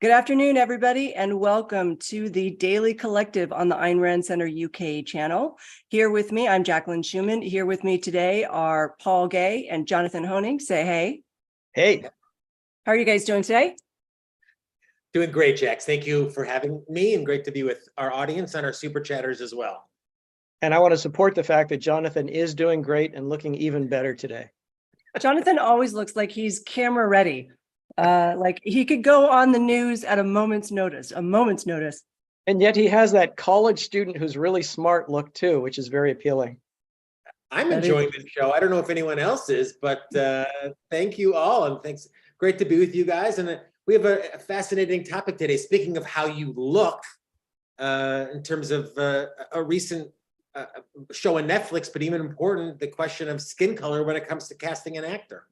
Good afternoon, everybody, and welcome to the Daily Collective on the Ayn Rand Center UK channel. Here with me, I'm Jacqueline Schumann. Here with me today are Paul Gay and Jonathan Honing. Say hey. Hey. How are you guys doing today? Doing great, Jax. Thank you for having me, and great to be with our audience and our super chatters as well. And I want to support the fact that Jonathan is doing great and looking even better today. Jonathan always looks like he's camera ready. Like he could go on the news at a moment's notice. And yet he has that college student who's really smart look too, which is very appealing. I'm enjoying this show. I don't know if anyone else is, but thank you all, and thanks. Great to be with you guys. And we have a fascinating topic today. Speaking of how you look, in terms of a recent show on Netflix, but even important, the question of skin color when it comes to casting an actor.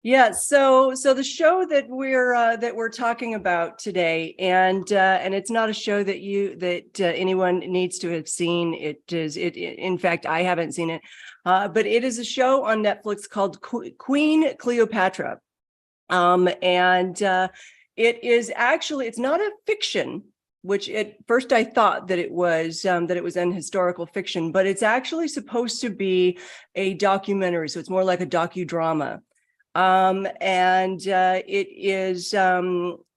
Yeah, so the show that we're talking about today, and it's not a show that anyone needs to have seen. In fact, I haven't seen it, but it is a show on Netflix called Queen Cleopatra, and it is actually, it's not a fiction, which at first I thought that it was an historical fiction, but it's actually supposed to be a documentary, so it's more like a docudrama.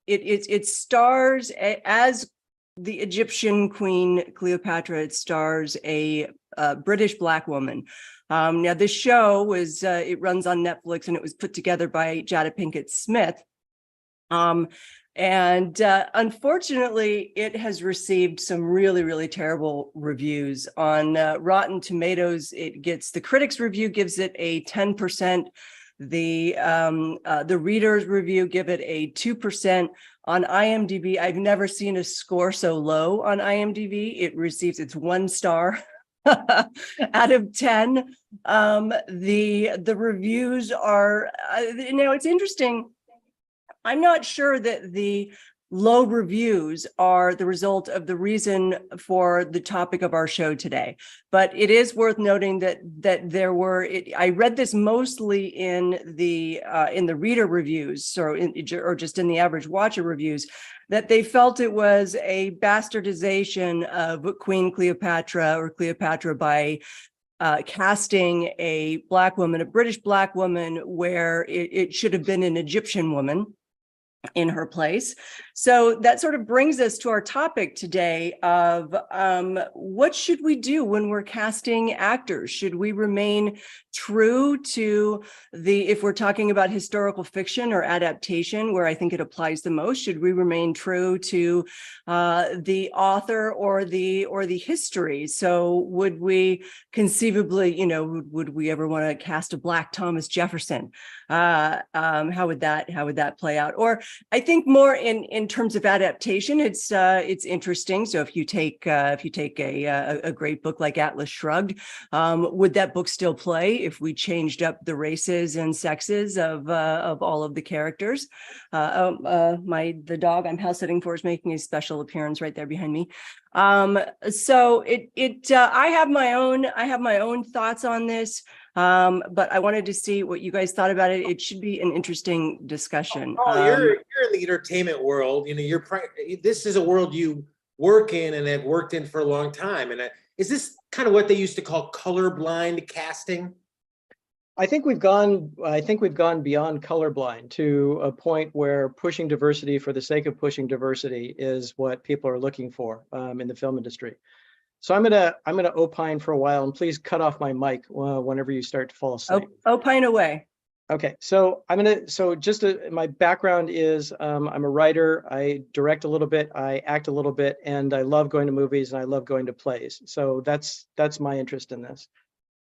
It stars as the Egyptian Queen Cleopatra. It stars a British Black woman. Now this show it runs on Netflix, and it was put together by Jada Pinkett Smith. Unfortunately, it has received some really, really terrible reviews on Rotten Tomatoes. The critics' review gives it a 10%. The readers' review give it a 2%. On IMDb, I've never seen a score so low on IMDb. It receives its 1 star out of 10. The reviews are, it's interesting. I'm not sure that the low reviews are the result of the reason for the topic of our show today, but it is worth noting that there were. I read this mostly in the reader reviews, or just in the average watcher reviews, that they felt it was a bastardization of Queen Cleopatra or Cleopatra by casting a Black woman, a British Black woman, where it should have been an Egyptian woman in her place. So that sort of brings us to our topic today of what should we do when we're casting actors? Should we remain true to if we're talking about historical fiction or adaptation, where I think it applies the most, should we remain true to the author or the history? So would we conceivably, would we ever want to cast a Black Thomas Jefferson? How would that play out? Or I think more in terms of adaptation, it's interesting. So if you take a great book like Atlas Shrugged, would that book still play if we changed up the races and sexes of all of the characters? The dog I'm house sitting for is making a special appearance right there behind me. So I have my own thoughts on this. But I wanted to see what you guys thought about it. It should be an interesting discussion. Oh, you're in the entertainment world. This is a world you work in and have worked in for a long time. And is this kind of what they used to call colorblind casting? I think we've gone beyond colorblind to a point where pushing diversity for the sake of pushing diversity is what people are looking for in the film industry. So I'm gonna opine for a while, and please cut off my mic whenever you start to fall asleep. Opine away. Okay, so my background is I'm a writer. I direct a little bit, I act a little bit, and I love going to movies and I love going to plays. So that's my interest in this.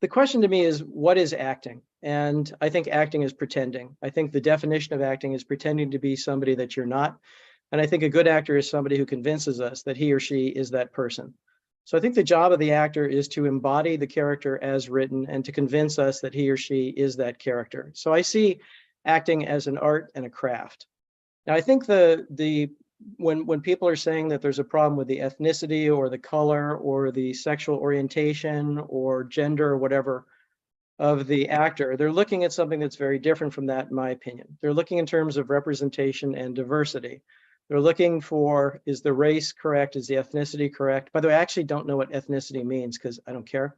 The question to me is, what is acting? And I think acting is pretending. I think the definition of acting is pretending to be somebody that you're not. And I think a good actor is somebody who convinces us that he or she is that person. So I think the job of the actor is to embody the character as written and to convince us that he or she is that character. So I see acting as an art and a craft. Now I think when people are saying that there's a problem with the ethnicity or the color or the sexual orientation or gender or whatever of the actor, they're looking at something that's very different from that, in my opinion. They're looking in terms of representation and diversity. They're looking for, is the race correct? Is the ethnicity correct? By the way, I actually don't know what ethnicity means because I don't care.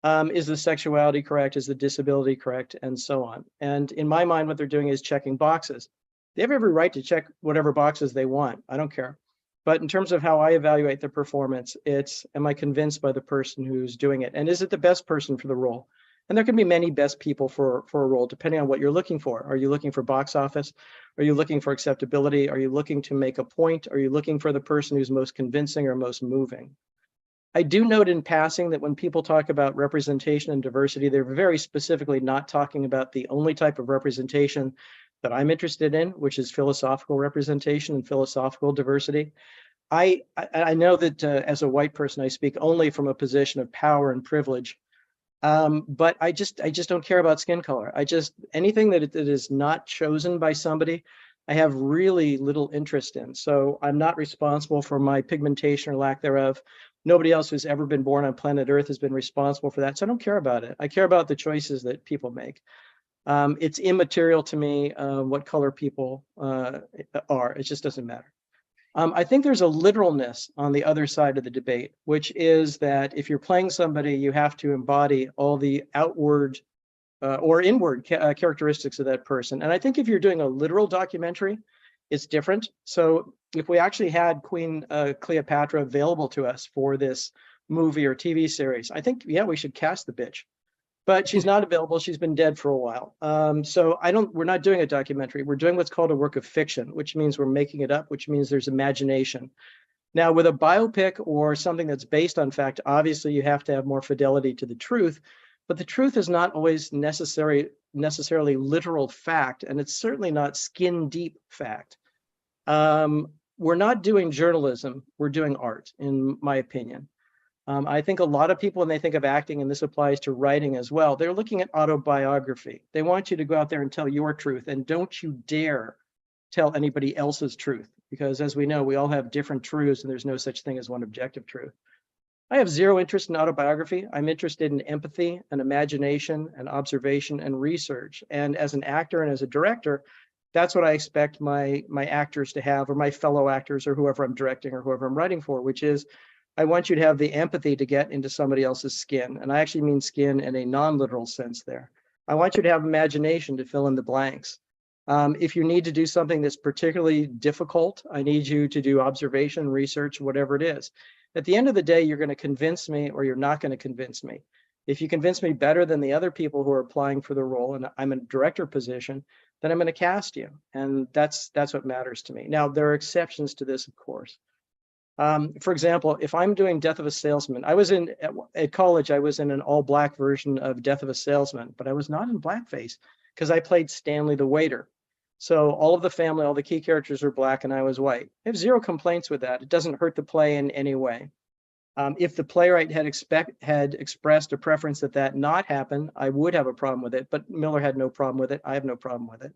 Is the sexuality correct? Is the disability correct? And so on. And in my mind, what they're doing is checking boxes. They have every right to check whatever boxes they want. I don't care. But in terms of how I evaluate the performance, it's, am I convinced by the person who's doing it? And is it the best person for the role? And there can be many best people for a role, depending on what you're looking for. Are you looking for box office? Are you looking for acceptability? Are you looking to make a point? Are you looking for the person who's most convincing or most moving? I do note in passing that when people talk about representation and diversity, they're very specifically not talking about the only type of representation that I'm interested in, which is philosophical representation and philosophical diversity. I know that as a white person, I speak only from a position of power and privilege. But I just don't care about skin color. Anything that is not chosen by somebody, I have really little interest in. So I'm not responsible for my pigmentation or lack thereof. Nobody else who's ever been born on planet Earth has been responsible for that. So I don't care about it. I care about the choices that people make. It's immaterial to me what color people are. It just doesn't matter. I think there's a literalness on the other side of the debate, which is that if you're playing somebody, you have to embody all the outward or inward characteristics of that person. And I think if you're doing a literal documentary, it's different. So if we actually had Queen Cleopatra available to us for this movie or TV series, I think, yeah, we should cast the bitch. But she's not available. She's been dead for a while. So we're not doing a documentary. We're doing what's called a work of fiction, which means we're making it up, which means there's imagination. Now, with a biopic or something that's based on fact, obviously you have to have more fidelity to the truth, but the truth is not always necessarily literal fact, and it's certainly not skin deep fact. We're not doing journalism, we're doing art, in my opinion. I think a lot of people, when they think of acting, and this applies to writing as well, they're looking at autobiography. They want you to go out there and tell your truth, and don't you dare tell anybody else's truth, because as we know, we all have different truths, and there's no such thing as one objective truth. I have zero interest in autobiography. I'm interested in empathy and imagination and observation and research. And as an actor and as a director, that's what I expect my actors to have, or my fellow actors, or whoever I'm directing or whoever I'm writing for, which is, I want you to have the empathy to get into somebody else's skin. And I actually mean skin in a non-literal sense there. I want you to have imagination to fill in the blanks. If you need to do something that's particularly difficult, I need you to do observation, research, whatever it is. At the end of the day, you're going to convince me or you're not going to convince me. If you convince me better than the other people who are applying for the role, and I'm in a director position, then I'm going to cast you. And that's what matters to me. Now, there are exceptions to this, of course. For example, if I'm doing Death of a Salesman, at college, I was in an all black version of Death of a Salesman, but I was not in blackface because I played Stanley the waiter. So all of the family, all the key characters were black and I was white. I have zero complaints with that. It doesn't hurt the play in any way. If the playwright had expressed a preference that not happen, I would have a problem with it, but Miller had no problem with it. I have no problem with it.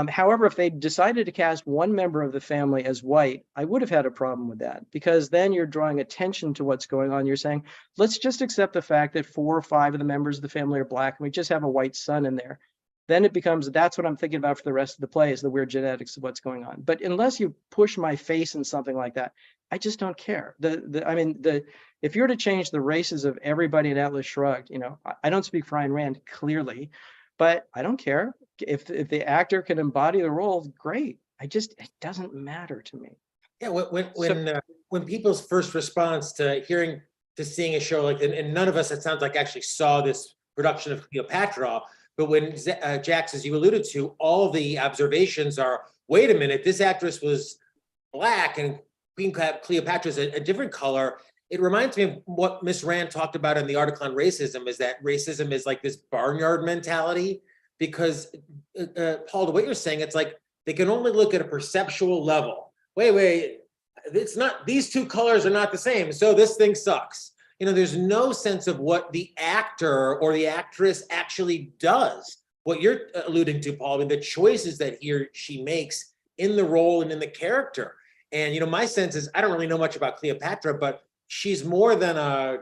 However, if they decided to cast one member of the family as white, I would have had a problem with that, because then you're drawing attention to what's going on. You're saying, let's just accept the fact that 4 or 5 of the members of the family are black, and we just have a white son in there. Then it becomes, that's what I'm thinking about for the rest of the play, is the weird genetics of what's going on. But unless you push my face in something like that, I just don't care. If you're to change the races of everybody in Atlas Shrugged, I don't speak for Ayn Rand, clearly, but I don't care. If the actor can embody the role, great. It doesn't matter to me. Yeah, when people's first response to seeing a show like, and none of us, it sounds like, actually saw this production of Cleopatra, but when Jax, as you alluded to, all the observations are, wait a minute, this actress was black and Queen Cleopatra is a different color. It reminds me of what Miss Rand talked about in the article on racism, is that racism is like this barnyard mentality. Because, Paul, to what you're saying, it's like they can only look at a perceptual level. Wait, it's not, these 2 colors are not the same, so this thing sucks. There's no sense of what the actor or the actress actually does. What you're alluding to, Paul, the choices that he or she makes in the role and in the character. And, my sense is, I don't really know much about Cleopatra, but she's more than a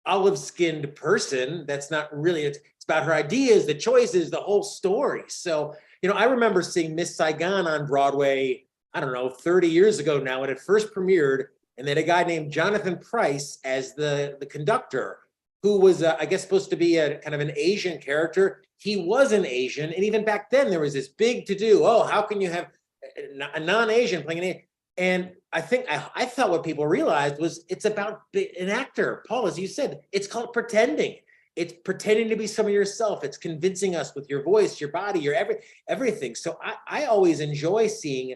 olive-skinned person. That's not really, it's about her ideas, the choices, the whole story. So, I remember seeing Miss Saigon on Broadway, I don't know, 30 years ago now when it first premiered, and they had a guy named Jonathan Pryce as the conductor, who was, I guess, supposed to be a kind of an Asian character. He was an Asian, and even back then there was this big to-do. Oh, how can you have a non-Asian playing an Asian? And I think I thought what people realized was it's about an actor. Paul, as you said, it's called pretending. It's pretending to be some of yourself. It's convincing us with your voice, your body, your everything. So I always enjoy seeing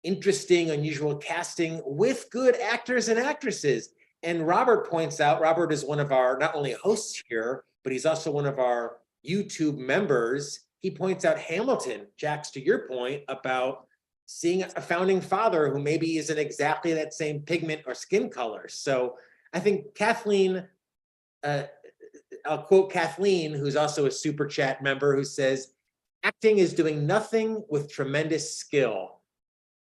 interesting, unusual casting with good actors and actresses. And Robert points out, Robert is one of our not only hosts here, but he's also one of our YouTube members. He points out Hamilton, Jax, to your point about seeing a founding father who maybe isn't exactly that same pigment or skin color. So I think Kathleen, I'll quote Kathleen, who's also a super chat member, who says, acting is doing nothing with tremendous skill,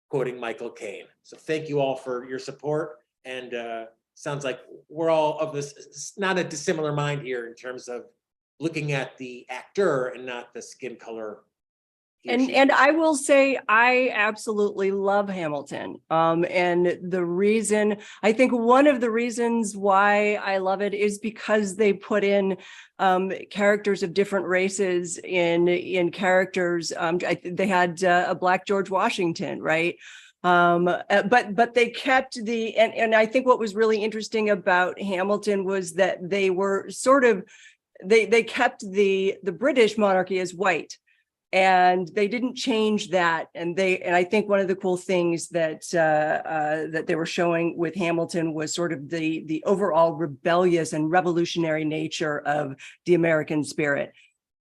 quoting Michael Caine. So thank you all for your support. And sounds like we're all of this, not a dissimilar mind here in terms of looking at the actor and not the skin color. And I will say I absolutely love Hamilton. And the reason, I think one of the reasons why I love it is because they put in characters of different races in characters. They had a Black George Washington, right? But they kept and I think what was really interesting about Hamilton was that they were sort of, they kept the British monarchy as white. And they didn't change that. And I think one of the cool things that that they were showing with Hamilton was sort of the overall rebellious and revolutionary nature of the American spirit.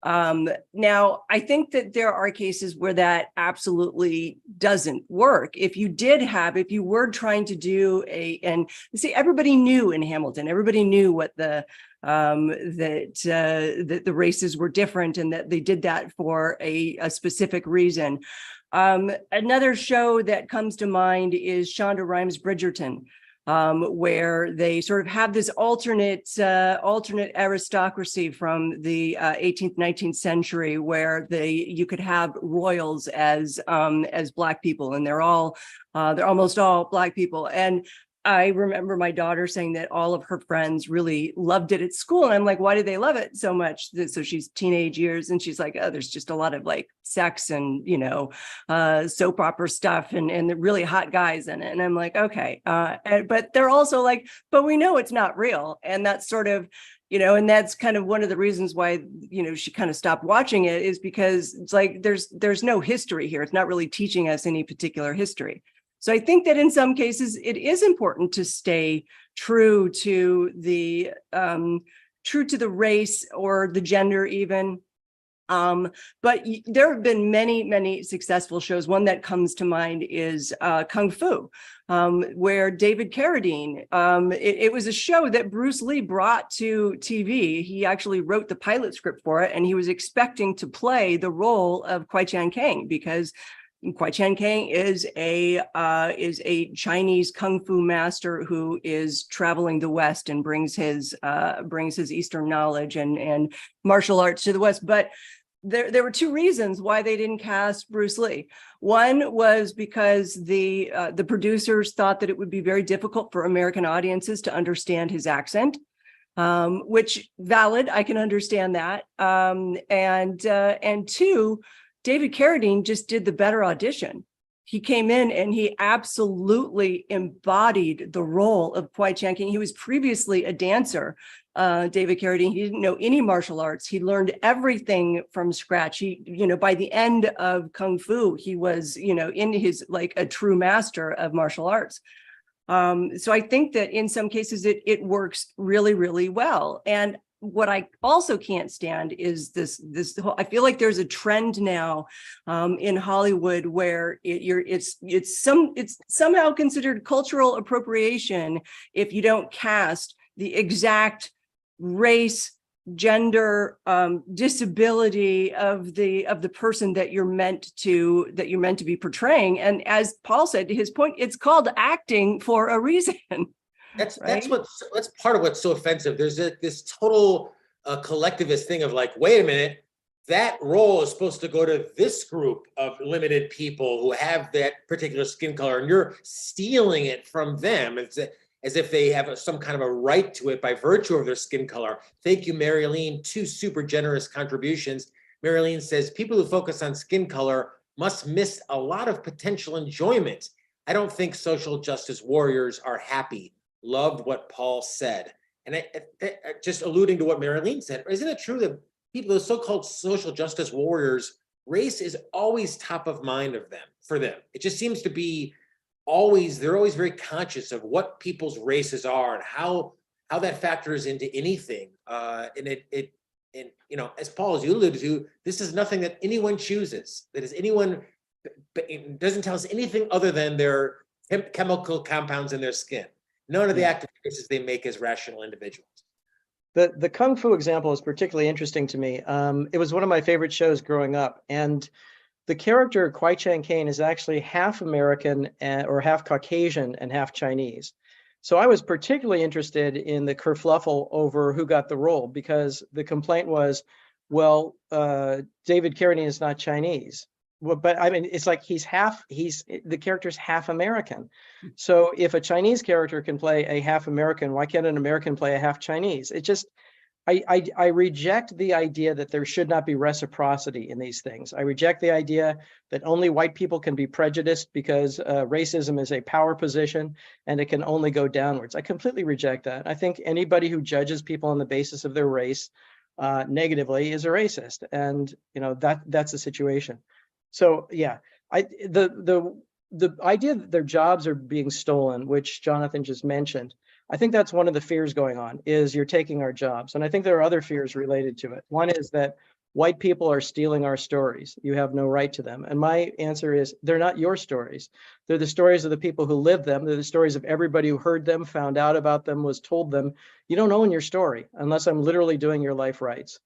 Now, I think that there are cases where that absolutely doesn't work. If you were trying to do and see, everybody knew in Hamilton, everybody knew what that the races were different and that they did that for a specific reason. Another show that comes to mind is Shonda Rhimes Bridgerton, where they sort of have this alternate aristocracy from the 18th, 19th century, where you could have royals as Black people, and they're almost all Black people. And I remember my daughter saying that all of her friends really loved it at school. And I'm like, why do they love it so much? So she's teenage years and she's like, oh, there's just a lot of like sex and, soap opera stuff and the really hot guys in it. And I'm like, okay. But they're also like, but we know it's not real. And that's sort of, and that's kind of one of the reasons why, she kind of stopped watching it, is because it's like, there's no history here. It's not really teaching us any particular history. So I think that in some cases it is important to stay true to the race or the gender even. But there have been many, many successful shows. One that comes to mind is Kung Fu, where David Carradine, it was a show that Bruce Lee brought to TV. He actually wrote the pilot script for it, and he was expecting to play the role of Kwai Chan Kang, because Kwai Chan Kang is a Chinese kung fu master who is traveling the West and brings his Eastern knowledge and martial arts to the West. But there were two reasons why they didn't cast Bruce Lee. One was because the producers thought that it would be very difficult for American audiences to understand his accent, which valid, I can understand that. And two, David Carradine just did the better audition. He came in and he absolutely embodied the role of Kwai Chan Kang. He was previously a dancer, David Carradine. He didn't know any martial arts. He learned everything from scratch. He, by the end of Kung Fu, he was, in his, like, a true master of martial arts. So I think that in some cases it works really, really well. And what I also can't stand is this whole, I feel like there's a trend now in Hollywood where it's somehow considered cultural appropriation if you don't cast the exact race, gender, disability of the person that you're meant to be portraying. And as Paul said, to his point, it's called acting for a reason. That's Right? part of what's so offensive. There's this total collectivist thing of like, wait a minute, that role is supposed to go to this group of limited people who have that particular skin color, and you're stealing it from them. It's as if they have some kind of a right to it by virtue of their skin color. Thank you, Marilyn. 2 super generous contributions. Marilyn says, people who focus on skin color must miss a lot of potential enjoyment. I don't think social justice warriors are happy. Loved what Paul said. And I just alluding to what Marilyn said, isn't it true that people, the so-called social justice warriors, race is always top of mind for them. It just seems to be always, they're always very conscious of what people's races are and how that factors into anything. And you know, as Paul, as you alluded to, this is nothing that anyone chooses. That is anyone, it doesn't tell us anything other than their chemical compounds in their skin. None of the active choices they make as rational individuals. The Kung Fu example is particularly interesting to me. It was one of my favorite shows growing up, and the character Kwai Chang Caine is actually half American or half Caucasian and half Chinese. So I was particularly interested in the kerfluffle over who got the role, because the complaint was, well, David Carradine is not Chinese. Well, but I mean, it's like the character's half American. So if a Chinese character can play a half American, why can't an American play a half Chinese? It just, I reject the idea that there should not be reciprocity in these things. I reject the idea that only white people can be prejudiced because racism is a power position and it can only go downwards. I completely reject that. I think anybody who judges people on the basis of their race negatively is a racist, and you know that's the situation. So yeah, the idea that their jobs are being stolen, which Jonathan just mentioned, I think that's one of the fears going on, is you're taking our jobs. And I think there are other fears related to it. One is that white people are stealing our stories. You have no right to them. And my answer is, they're not your stories. They're the stories of the people who lived them. They're the stories of everybody who heard them, found out about them, was told them. You don't own your story unless I'm literally doing your life rights.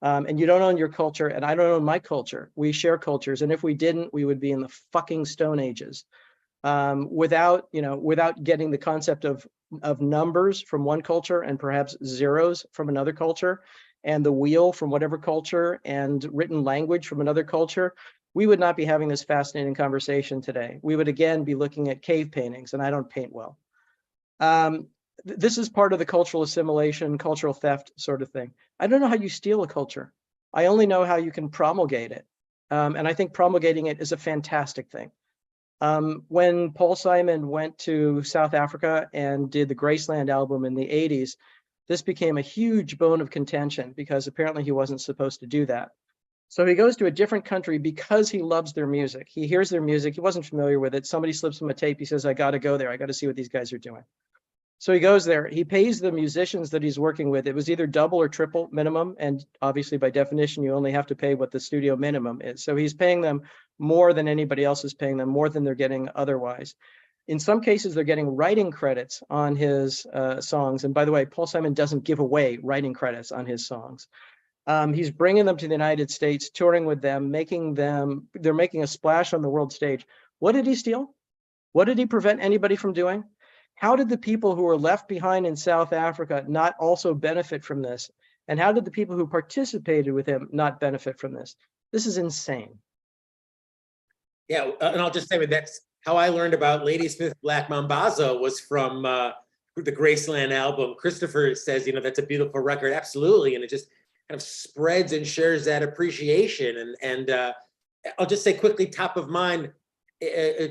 And you don't own your culture, and I don't own my culture. We share cultures, and if we didn't, we would be in the fucking Stone Ages. Without getting the concept of numbers from one culture and perhaps zeros from another culture, and the wheel from whatever culture, and written language from another culture, we would not be having this fascinating conversation today. We would again be looking at cave paintings, and I don't paint well. This is part of the cultural assimilation, cultural theft sort of thing. I don't know how you steal a culture. I only know how you can promulgate it. And I think promulgating it is a fantastic thing. When Paul Simon went to South Africa and did the Graceland album in the 80s, this became a huge bone of contention because apparently he wasn't supposed to do that. So he goes to a different country because he loves their music. He hears their music. He wasn't familiar with it. Somebody slips him a tape. He says, I got to go there. I got to see what these guys are doing. So he goes there, he pays the musicians that he's working with. It was either double or triple minimum. And obviously by definition, you only have to pay what the studio minimum is. So he's paying them more than anybody else is paying them, more than they're getting otherwise. In some cases, they're getting writing credits on his songs. And by the way, Paul Simon doesn't give away writing credits on his songs. He's bringing them to the United States, touring with them, they're making a splash on the world stage. What did he steal? What did he prevent anybody from doing? How did the people who were left behind in South Africa not also benefit from this? And how did the people who participated with him not benefit from this? This is insane. Yeah, and I'll just say that's how I learned about Ladysmith Black Mambazo was from the Graceland album. Christopher says, you know, that's a beautiful record. Absolutely. And it just kind of spreads and shares that appreciation. And I'll just say quickly, top of mind,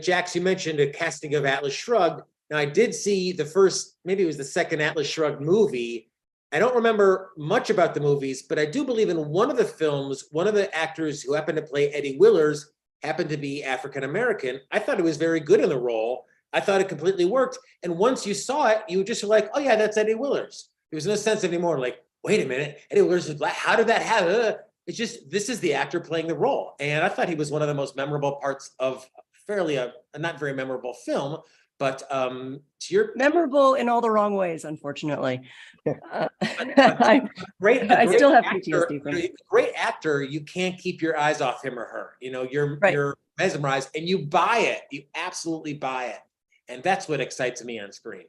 Jax, you mentioned a casting of Atlas Shrugged. Now, I did see the first, maybe it was the second Atlas Shrugged movie. I don't remember much about the movies, but I do believe in one of the films, one of the actors who happened to play Eddie Willers happened to be African-American. I thought it was very good in the role. I thought it completely worked. And once you saw it, you were just like, oh yeah, that's Eddie Willers. There was no sense anymore like, wait a minute, Eddie Willers is black. How did that happen? It's just, this is the actor playing the role. And I thought he was one of the most memorable parts of fairly a not very memorable film. But to your memorable in all the wrong ways, unfortunately. I still have PTSD from it. Great actor, you can't keep your eyes off him or her. You know, you're mesmerized and you buy it. You absolutely buy it, and that's what excites me on screen.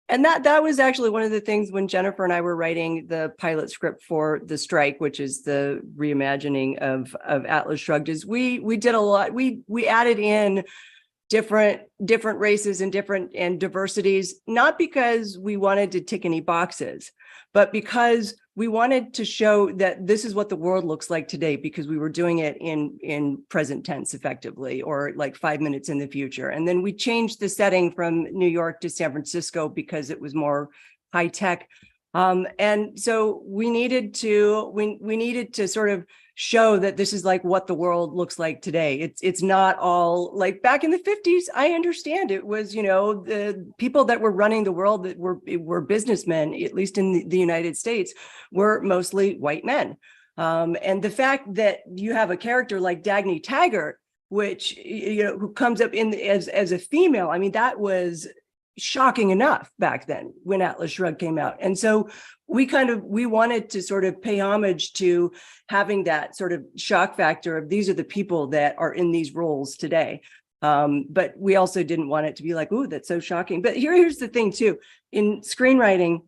And that was actually one of the things when Jennifer and I were writing the pilot script for The Strike, which is the reimagining of Atlas Shrugged, is we did a lot. We added in different races and diversities, not because we wanted to tick any boxes, but because we wanted to show that this is what the world looks like today, because we were doing it in present tense effectively, or like 5 minutes in the future. And then we changed the setting from New York to San Francisco because it was more high tech. And so we needed to sort of show that this is like what the world looks like today. It's not all like back in the 50s. I understand it was, the people that were running the world that were businessmen, at least in the United States, were mostly white men. And the fact that you have a character like Dagny Taggart, which, who comes up as a female, I mean, that was shocking enough back then when Atlas Shrugged came out. And so we wanted to sort of pay homage to having that sort of shock factor of these are the people that are in these roles today. But we also didn't want it to be like, ooh, that's so shocking. But here's the thing too, in screenwriting,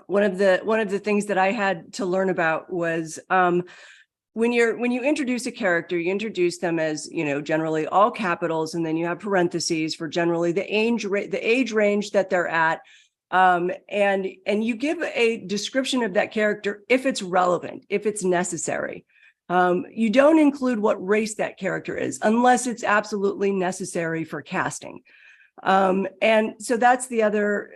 one of the things that I had to learn about was when you introduce a character, you introduce them as, generally all capitals, and then you have parentheses for generally the age range that they're at. And you give a description of that character if it's relevant, if it's necessary. You don't include what race that character is unless it's absolutely necessary for casting. And so that's the other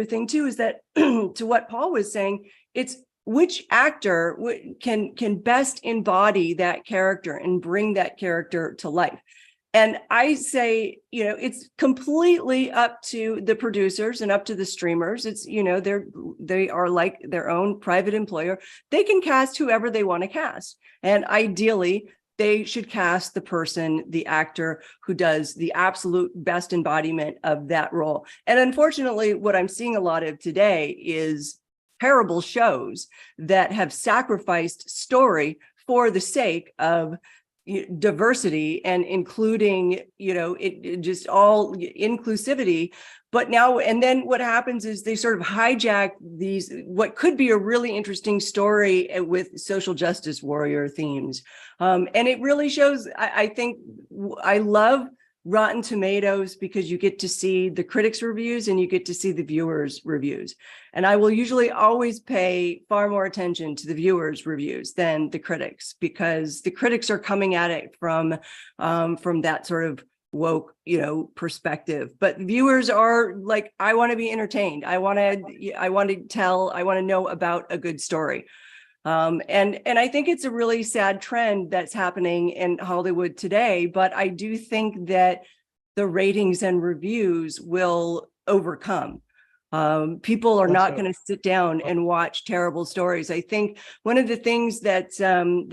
thing too, is that to what Paul was saying, it's which actor can best embody that character and bring that character to life. And I say, it's completely up to the producers and up to the streamers. It's, they are like their own private employer. They can cast whoever they want to cast. And ideally, they should cast the actor who does the absolute best embodiment of that role. And unfortunately, what I'm seeing a lot of today is terrible shows that have sacrificed story for the sake of diversity and including, it just all inclusivity. But now, and then what happens is they sort of hijack these, what could be a really interesting story with social justice warrior themes. And it really shows, I think, I love Rotten Tomatoes because you get to see the critics' reviews and you get to see the viewers' reviews. And I will usually always pay far more attention to the viewers' reviews than the critics, because the critics are coming at it from that sort of woke, perspective. But viewers are like, I want to be entertained. I want to know about a good story. And I think it's a really sad trend that's happening in Hollywood today, but I do think that the ratings and reviews will overcome. People are not going to sit down and watch terrible stories. I think one of the things that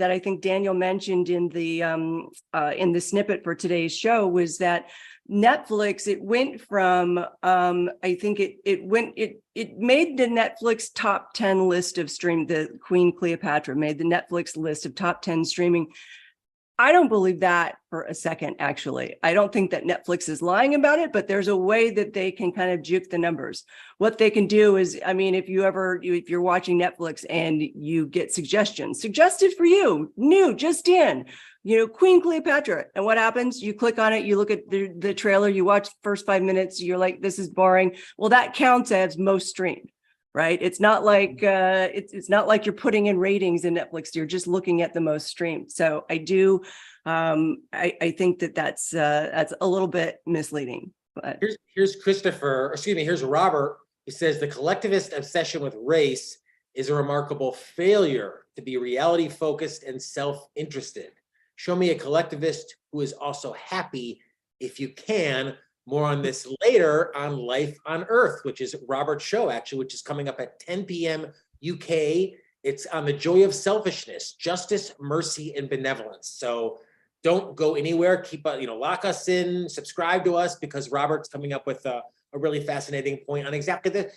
I think Daniel mentioned in the snippet for today's show was that Netflix, it went from I think it made the Netflix top 10 list of the Queen Cleopatra made the Netflix list of top 10 streaming. I don't believe that for a second, actually. I don't think that Netflix is lying about it, but there's a way that they can kind of juke the numbers. What they can do is, I mean, if you're watching Netflix and you get suggestions, suggested for you, new, just in, Queen Cleopatra. And what happens? You click on it, you look at the trailer, you watch the first 5 minutes, you're like, this is boring. Well, that counts as most streamed. Right. It's not like it's not like you're putting in ratings in Netflix. You're just looking at the most streamed. So I do. I think that's a little bit misleading. But here's Christopher. Excuse me. Here's Robert. He says the collectivist obsession with race is a remarkable failure to be reality focused and self-interested. Show me a collectivist who is also happy, if you can. More on this later on Life on Earth, which is Robert's show, actually, which is coming up at 10 p.m. UK. It's on the joy of selfishness, justice, mercy, and benevolence. So don't go anywhere. Keep, lock us in, subscribe to us, because Robert's coming up with a really fascinating point on exactly the,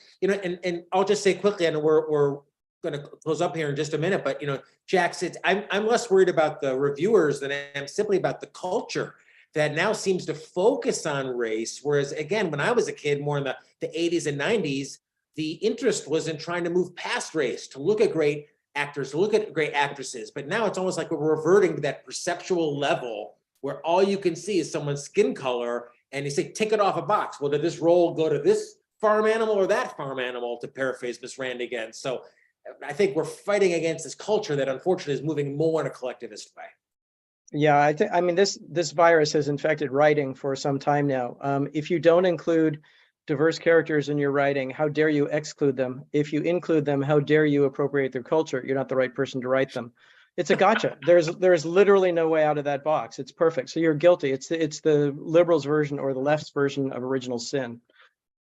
and I'll just say quickly, and we're going to close up here in just a minute, but, Jack said, I'm less worried about the reviewers than I am simply about the culture that now seems to focus on race. Whereas again, when I was a kid, more in the 80s and 90s, the interest was in trying to move past race, to look at great actors, to look at great actresses. But now it's almost like we're reverting to that perceptual level where all you can see is someone's skin color, and you say, tick it off a box. Well, did this role go to this farm animal or that farm animal, to paraphrase Miss Rand again? So I think we're fighting against this culture that unfortunately is moving more in a collectivist way. Yeah, I mean, this virus has infected writing for some time now. If you don't include diverse characters in your writing, how dare you exclude them? If you include them, how dare you appropriate their culture? You're not the right person to write them. It's a gotcha. There's literally no way out of that box. It's perfect. So you're guilty. It's the liberals' version or the left's version of original sin.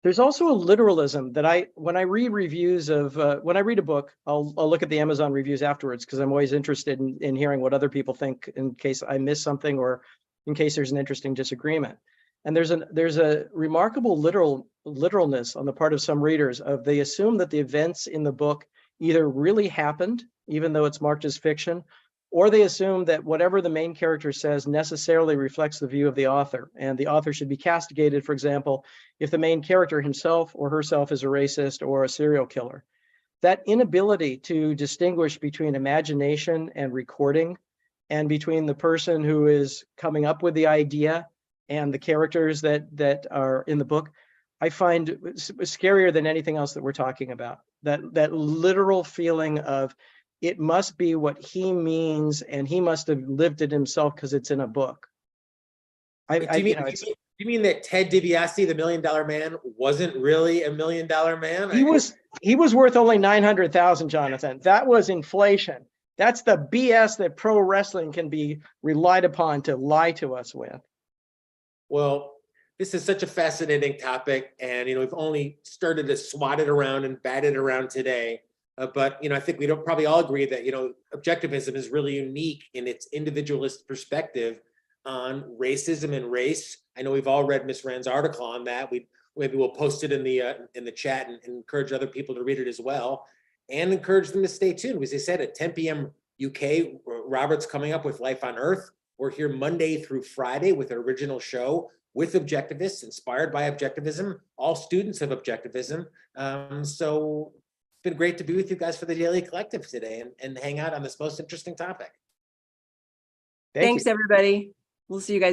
There's also a literalism that when I read reviews of, when I read a book, I'll look at the Amazon reviews afterwards, because I'm always interested in hearing what other people think in case I miss something or in case there's an interesting disagreement. And there's a remarkable literalness on the part of some readers of, they assume that the events in the book either really happened, even though it's marked as fiction, or they assume that whatever the main character says necessarily reflects the view of the author, and the author should be castigated, for example, if the main character himself or herself is a racist or a serial killer. That inability to distinguish between imagination and recording, and between the person who is coming up with the idea and the characters that are in the book, I find scarier than anything else that we're talking about. That literal feeling of, it must be what he means, and he must have lived it himself because it's in a book. Do you mean that Ted DiBiase, the $1 Million Man, wasn't really a $1 Million Man? He was worth only 900,000, Jonathan. That was inflation. That's the BS that pro wrestling can be relied upon to lie to us with. Well, this is such a fascinating topic, and we've only started to swat it around and bat it around today. But I think we don't probably all agree that objectivism is really unique in its individualist perspective on racism and race. I know we've all read Miss Rand's article on that. Maybe we'll post it in the chat and encourage other people to read it as well, and encourage them to stay tuned. As I said, at 10 p.m. UK, Robert's coming up with Life on Earth. We're here Monday through Friday with an original show with objectivists, inspired by objectivism, all students of objectivism. So it's been great to be with you guys for the Daily Collective today and hang out on this most interesting topic. Thanks, everybody. We'll see you guys.